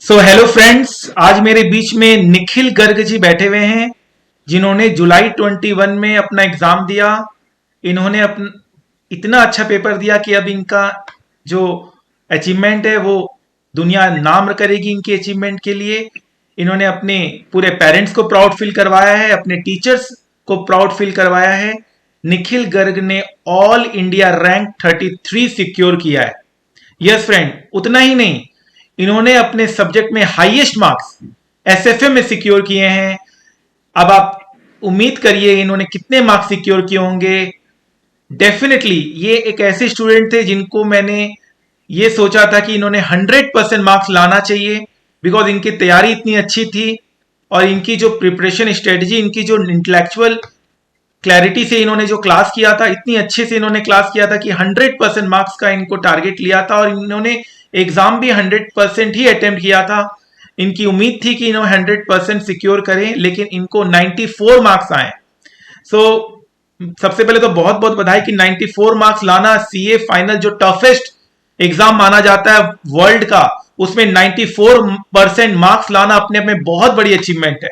So hello friends, आज मेरे बीच में निखिल गर्ग जी बैठे हुए हैं जिन्होंने जुलाई 21 में अपना एग्जाम दिया। इन्होंने इतना अच्छा पेपर दिया कि अब इनका जो अचीवमेंट है वो दुनिया नाम करेगी इनके अचीवमेंट के लिए। इन्होंने अपने पूरे पेरेंट्स को प्राउड फील करवाया है, अपने टीचर्स को प्राउड फील करवाया है। निखिल गर्ग ने ऑल इंडिया रैंक 33 सिक्योर किया है। यस फ्रेंड, उतना ही नहीं, इन्होंने अपने सब्जेक्ट में हाईएस्ट मार्क्स एसएफए में सिक्योर किए हैं। अब आप उम्मीद करिए इन्होंने कितने मार्क्स सिक्योर किए होंगे। डेफिनेटली ये एक ऐसे स्टूडेंट थे जिनको मैंने ये सोचा था कि इन्होंने 100% मार्क्स लाना चाहिए, बिकॉज इनकी तैयारी इतनी अच्छी थी और इनकी जो प्रिपरेशन स्ट्रेटजी, इनकी जो इंटेलेक्चुअल क्लैरिटी से इन्होंने जो क्लास किया था, इतनी अच्छे से इन्होंने क्लास किया था कि 100% मार्क्स का इनको टारगेट लिया था और इन्होंने एग्जाम भी 100% ही अटेम्प्ट किया था। इनकी उम्मीद थी कि इन्होंने 100% सिक्योर करें, लेकिन इनको 94 मार्क्स आए। सो सबसे पहले तो बहुत बहुत बधाई कि 94 मार्क्स लाना, सीए फाइनल जो टफेस्ट एग्जाम माना जाता है वर्ल्ड का, उसमें 94% मार्क्स लाना अपने आप में बहुत बड़ी अचीवमेंट है।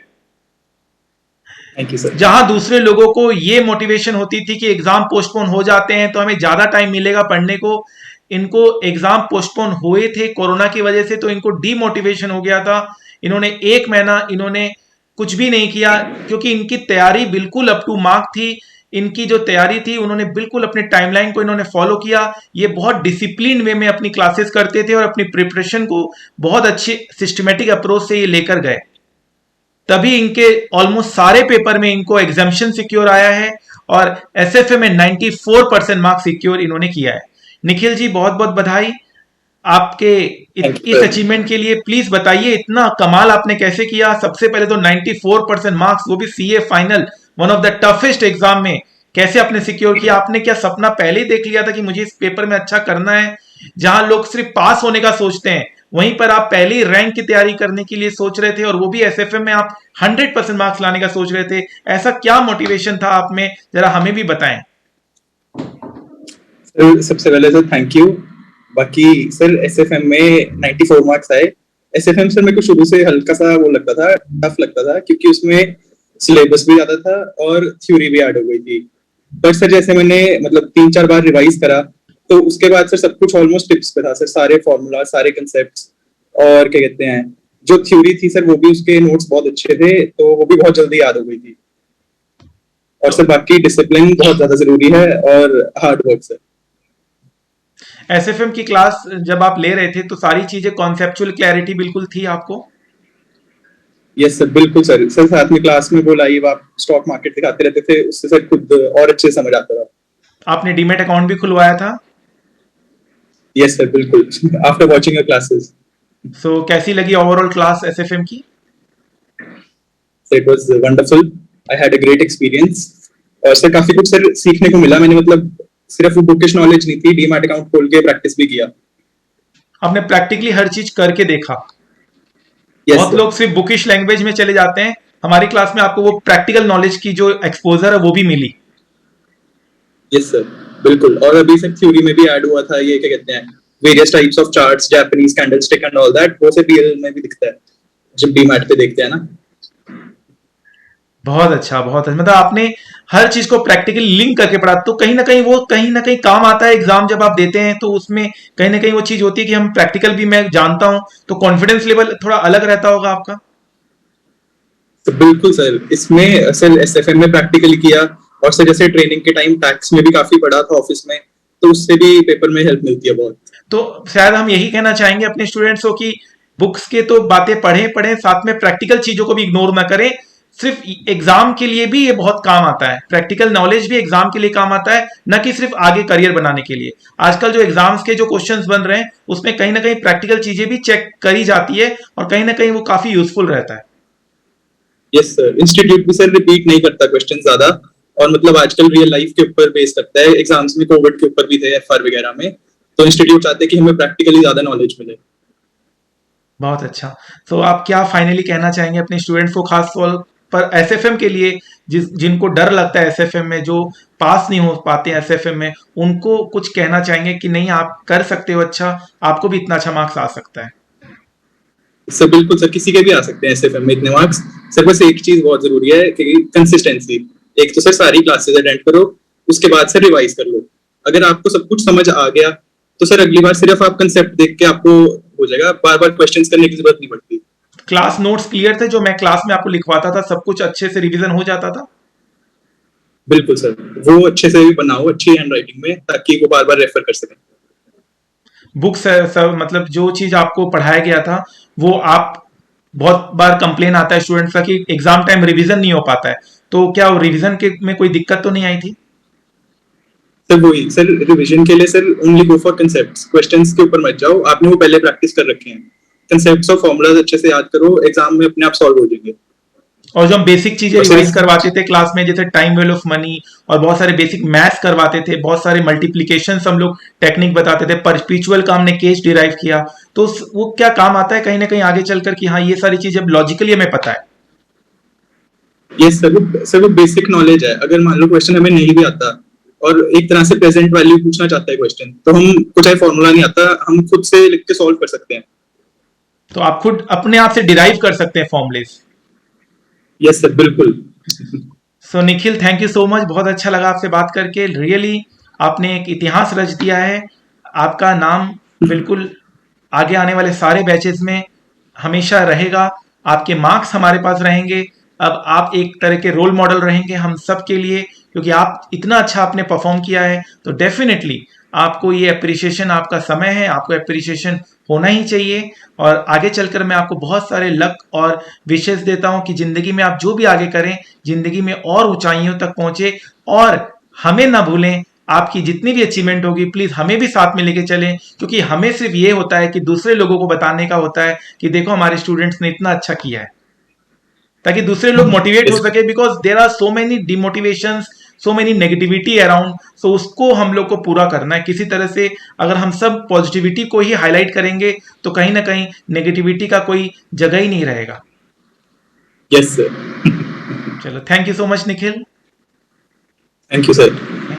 Thank you sir. जहां दूसरे लोगों को ये मोटिवेशन होती थी कि एग्जाम पोस्टपोन हो जाते हैं तो हमें ज्यादा टाइम मिलेगा पढ़ने को, इनको एग्जाम पोस्टपोन हुए थे कोरोना की वजह से, तो इनको डीमोटिवेशन हो गया था। इन्होंने एक महीना इन्होंने कुछ भी नहीं किया, क्योंकि इनकी तैयारी बिल्कुल अप टू मार्क थी। इनकी जो तैयारी थी उन्होंने बिल्कुल अपने टाइमलाइन को इन्होंने फॉलो किया। ये बहुत डिसिप्लिन वे में अपनी क्लासेस करते थे और अपनी प्रिपरेशन को बहुत अच्छे सिस्टमेटिक अप्रोच से ये लेकर गए। तभी इनके ऑलमोस्ट सारे पेपर में इनको एग्जामिशन सिक्योर आया है और एसएफए में 94% मार्क्स सिक्योर इन्होंने किया है। निखिल जी, बहुत बहुत बधाई आपके थैंक यू इस सर। अचीवमेंट के लिए। प्लीज बताइए इतना कमाल आपने कैसे किया। सबसे पहले तो 94% मार्क्स, वो भी CA final, one of the toughest exam में, कैसे आपने सिक्योर किया? आपने क्या सपना पहले ही देख लिया था कि मुझे इस पेपर में अच्छा करना है? जहां लोग सिर्फ पास होने का सोचते हैं, वहीं पर आप पहले ही रैंक की तैयारी करने के लिए सोच रहे थे, और वो भी एसएफए में आप 100% मार्क्स लाने का सोच रहे थे। ऐसा क्या मोटिवेशन था आप में, जरा हमें भी बताएं। सर सबसे पहले तो थैंक यू। बाकी सर एसएफएम में 94 मार्क्स आए। एसएफएम सर मेरे को शुरू से हल्का सा वो लगता था, टफ लगता था, क्योंकि उसमें सिलेबस भी ज्यादा था और थ्योरी भी ऐड हो गई थी। पर सर जैसे मैंने मतलब 3-4 बार रिवाइज करा, तो उसके बाद सर सब कुछ ऑलमोस्ट टिप्स पे था सर, सारे फॉर्मूला, सारे कंसेप्ट, और क्या कहते हैं, जो थ्योरी थी सर वो भी, उसके नोट्स बहुत अच्छे थे, तो वो भी बहुत जल्दी याद हो गई थी। और तो सर बाकी डिसिप्लिन बहुत ज्यादा जरूरी है और हार्ड वर्क सर। एसएफएम की क्लास जब आप ले रहे थे तो सारी चीजें कॉन्सेप्चुअल क्लैरिटी बिल्कुल थी आपको? यस सर, बिल्कुल सर। सर साथ में क्लास में वो लाइव आप स्टॉक मार्केट दिखाते रहते थे, उससे सर खुद और अच्छे से समझ आता था। आपने डीमेट अकाउंट भी खुलवाया था? यस सर, बिल्कुल। After watching your classes. So कैसी लगी ओवरऑल क्लास एसएफएम की? Sir it was wonderful. I had a great experience. और सर काफी कुछ सर सीखने को मिला। मैंने मतलब सिर्फ बुकिश नॉलेज नहीं थी, डीमैट अकाउंट खोल के प्रैक्टिस भी किया। आपने प्रैक्टिकली हर चीज करके देखा? यस बहुत सर। लोग सिर्फ बुकिश लैंग्वेज में चले जाते हैं, हमारी क्लास में आपको वो प्रैक्टिकल नॉलेज की जो एक्सपोजर है वो भी मिली। यस सर, बिल्कुल। और अभी सर थ्योरी में भी ऐड हुआ था ये, क्या कहते हैं, various types of charts, Japanese candlestick and all that, वो सर रियल में भी दिखता है जब डीमैट पे देखते हैं ना। बहुत अच्छा, बहुत अच्छा। मतलब आपने हर चीज को प्रैक्टिकली लिंक करके पढ़ा, तो कहीं ना कहीं काम आता है। एग्जाम जब आप देते हैं तो उसमें कहीं ना कहीं वो चीज होती है कि हम प्रैक्टिकल भी, मैं जानता हूं, तो कॉन्फिडेंस लेवल थोड़ा अलग रहता होगा आपका। तो बिल्कुल सर, इसमें सर एसएफएम में प्रैक्टिकली किया, और सर जैसे ट्रेनिंग के टाइम टैक्स में भी काफी पढ़ा था ऑफिस में, तो उससे भी पेपर में हेल्प मिलती है बहुत। तो शायद हम यही कहना चाहेंगे अपने स्टूडेंट्स को कि बुक्स के तो बातें पढ़ें पढ़ें, साथ में प्रैक्टिकल चीजों को भी इग्नोर ना करें। सिर्फ एग्जाम के लिए भी ये बहुत काम आता है, प्रैक्टिकल नॉलेज भी एग्जाम के लिए काम आता है, न कि सिर्फ आगे करियर बनाने के लिए। आजकल जो एग्जाम्स के जो क्वेश्चंस बन रहे हैं उसमें कहीं ना कहीं प्रैक्टिकल चीजें भी चेक करी जाती है, और कहीं ना कहीं वो काफी यूजफुल रहता है। यस सर, इंस्टीट्यूट भी सर रिपीट नहीं करता क्वेश्चन ज्यादा, और मतलब आजकल रियल लाइफ के ऊपर बेस करता है। एग्जाम्स में कोविड के ऊपर भी थे, एफआर वगैरह में, तो इंस्टीट्यूट चाहते हैं कि हमें प्रैक्टिकली ज्यादा नॉलेज मिले। बहुत अच्छा। तो आप क्या फाइनली कहना चाहेंगे अपने स्टूडेंट्स को, खास तौर पर एसएफएम के लिए, जिनको डर लगता है एसएफएम में, जो पास नहीं हो पाते हैं एसएफएम में, उनको कुछ कहना चाहेंगे कि नहीं आप कर सकते हो अच्छा, आपको भी इतना अच्छा मार्क्स आ सकता है? सर बिल्कुल सर, किसी के भी आ सकते हैं एसएफएम में इतने मार्क्स। सर बस एक चीज बहुत जरूरी है कि कंसिस्टेंसी। एक तो सर सारी क्लासेस अटेंड करो, उसके बाद सर रिवाइज कर लो। अगर आपको सब कुछ समझ आ गया तो सर अगली बार सिर्फ आप कंसेप्ट देख के आपको हो जाएगा, बार बार क्वेश्चंस करने की जरूरत नहीं पड़ती। क्लास नोट्स क्लियर थे जो मैं क्लास में आपको लिखवाता था, सब कुछ अच्छे से रिवीजन हो जाता था? बिल्कुल सर, वो अच्छे से भी बनाओ अच्छी हैंड राइटिंग में, ताकि वो बार बार रेफर कर सकें। बुक्स सब मतलब जो चीज आपको पढ़ाया गया था वो आप, बहुत बार कंप्लेन आता है स्टूडेंट्स का कि एग्जाम टाइम रिवीजन नहीं हो पाता है, तो क्या रिवीजन के में कोई दिक्कत तो नहीं आई थी? सर वही सर, रिवीजन के लिए sir only go for concepts, questions के ऊपर मत जाओ, आपने वो पहले प्रैक्टिस कर रखे हैं। कंसेप्ट्स और फॉर्मूलाज अच्छे से याद करो, एग्जाम में अपने आप सॉल्व हो जाएंगे। और जो हम बेसिक चीजें और सर रिवाइज करवाते थे क्लास में, जैसे टाइम वैल्यू ऑफ मनी, और बहुत सारे बेसिक मैथ्स करवाते थे, बहुत सारे मल्टीप्लीकेशन हम लोग टेक्निक बताते थे, परस्पिचुअल का हमने केस डिराइव किया, तो वो क्या काम आता है कहीं ना कहीं आगे चलकर कि हाँ ये सारी चीजें अब लॉजिकली हमें पता है। ये सर वो बेसिक नॉलेज है। अगर मान लो क्वेश्चन हमें नहीं भी आता और एक तरह से प्रेजेंट वैल्यू पूछना चाहता है क्वेश्चन, तो हम कुछ है फॉर्मूला नहीं आता, हम खुद से लिख के सॉल्व कर सकते हैं। तो आप खुद अपने आप से डिराइव कर सकते हैं फॉर्मूलेस। यस सर बिल्कुल। So Nikhil, thank you so much, बहुत अच्छा लगा आपसे बात करके, रियली आपने एक इतिहास रच दिया है। आपका नाम बिल्कुल आगे आने वाले सारे बैचेस में हमेशा रहेगा, आपके मार्क्स हमारे पास रहेंगे। अब आप एक तरह के रोल मॉडल रहेंगे हम सब के लिए, क्योंकि आप इतना अच्छा आपने परफॉर्म किया है, तो डेफिनेटली आपको ये अप्रिसिएशन, आपका समय है, आपको अप्रिसिएशन होना ही चाहिए। और आगे चलकर मैं आपको बहुत सारे लक और विशेष देता हूं कि जिंदगी में आप जो भी आगे करें, जिंदगी में और ऊंचाइयों तक पहुंचे। और हमें ना भूलें, आपकी जितनी भी अचीवमेंट होगी प्लीज हमें भी साथ में लेके चलें, क्योंकि हमें सिर्फ ये होता है कि दूसरे लोगों को बताने का होता है कि देखो हमारे स्टूडेंट्स ने इतना अच्छा किया है, ताकि दूसरे लोग मोटिवेट हो यस सके, because there are so many demotivation, so many negativity around. So उसको हम लोग को पूरा करना है किसी तरह से। अगर हम सब पॉजिटिविटी को ही हाईलाइट करेंगे तो कहीं ना कहीं नेगेटिविटी का कोई जगह ही नहीं रहेगा। Yes sir. चलो, thank you so much Nikhil. Thank you sir.